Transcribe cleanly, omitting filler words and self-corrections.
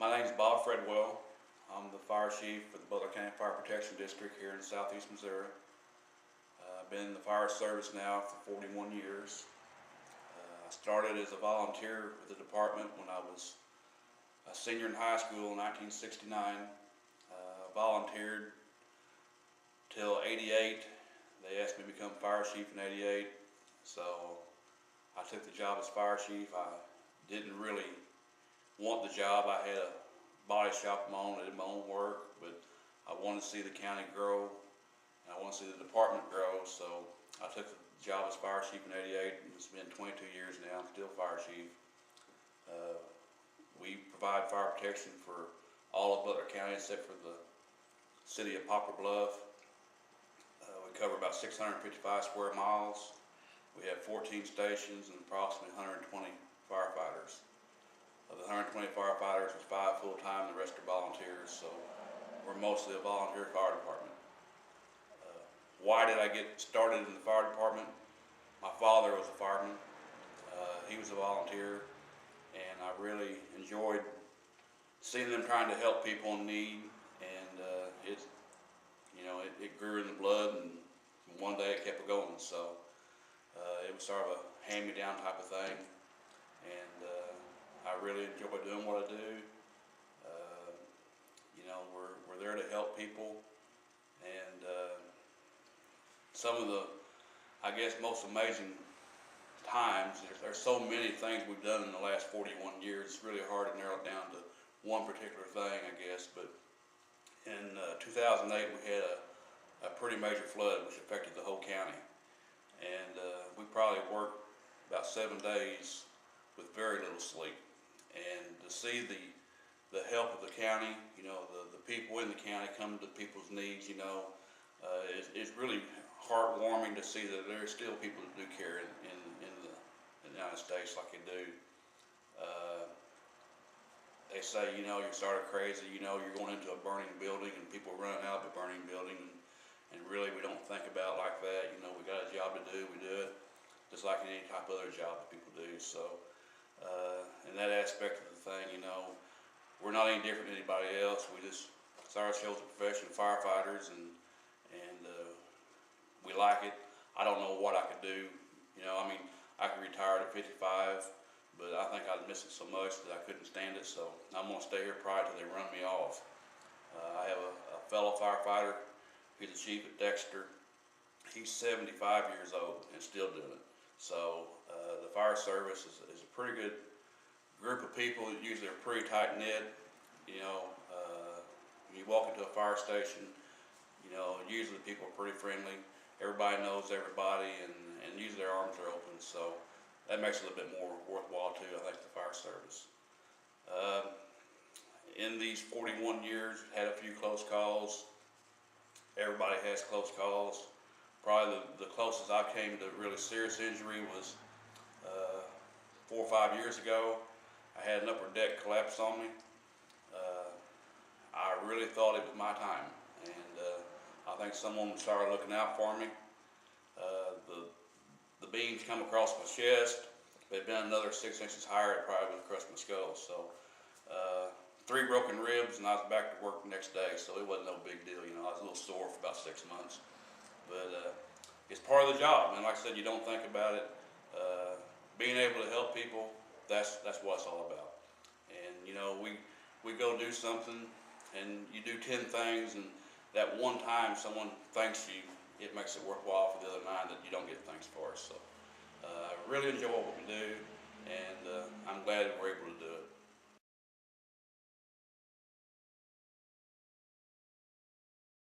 My name is Bob Fredwell. I'm the fire chief for the Butler County Fire Protection District here in southeast Missouri. I've been in the fire service now for 41 years. I started as a volunteer with the department when I was a senior in high school in 1969. Volunteered till '88. They asked me to become fire chief in '88, so I took the job as fire chief. I didn't really want the job. I had a body shop of my own. I did my own work, but I wanted to see the county grow, and I wanted to see the department grow, so I took the job as fire chief in '88, and it's been 22 years now. I'm still fire chief. We provide fire protection for all of Butler County except for the city of Poplar, Bluff. We cover about 655 square miles. We have 14 stations and approximately 120 firefighters. Of the 120 firefighters, there's 5 full-time, the rest are volunteers, so we're mostly a volunteer fire department. Why did I get started in the fire department? My father was a fireman. He was a volunteer, and I really enjoyed seeing them trying to help people in need, and it grew in the blood, and one day it kept going. So it was sort of a hand-me-down type of thing, and I really enjoy doing what I do. We're there to help people, and some of the, I guess, most amazing times, there's so many things we've done in the last 41 years, it's really hard to narrow it down to one particular thing, I guess. But in 2008, we had a pretty major flood which affected the whole county, and we probably worked about 7 days with very little sleep. And to see the help of the county, the people in the county come to people's needs, it's really heartwarming to see that there are still people that do care in the United States like they do. They say, you're sort of crazy, you're going into a burning building and people run out of a burning building, and really we don't think about it like that. We got a job to do, we do it just like any type of other job that people do. So in that aspect of the thing, we're not any different than anybody else. It's our chosen profession, firefighters, and we like it. I don't know what I could do. I could retire at 55, but I think I'd miss it so much that I couldn't stand it. So I'm going to stay here probably till they run me off. I have a fellow firefighter. He's the chief at Dexter. He's 75 years old and still doing it. So the fire service is a pretty good group of people. Usually are pretty tight knit. When you walk into a fire station, usually people are pretty friendly. Everybody knows everybody, and usually their arms are open. So that makes it a little bit more worthwhile too, I think, the fire service. In these 41 years, had a few close calls. Everybody has close calls. Probably the closest I came to really serious injury was 4 or 5 years ago. I had an upper deck collapse on me. I really thought it was my time, and I think someone started looking out for me. The beams come across my chest. If they'd been another 6 inches higher, it probably would have crushed my skull. So 3 broken ribs, and I was back to work the next day, so it wasn't no big deal. I was a little sore for about 6 months, but it's part of the job. And like I said, you don't think about it. Being able to help people, that's what it's all about. And we go do something, and you do 10 things, and that one time someone thanks you, it makes it worthwhile for the other 9 that you don't get thanks for. So I really enjoy what we do, and I'm glad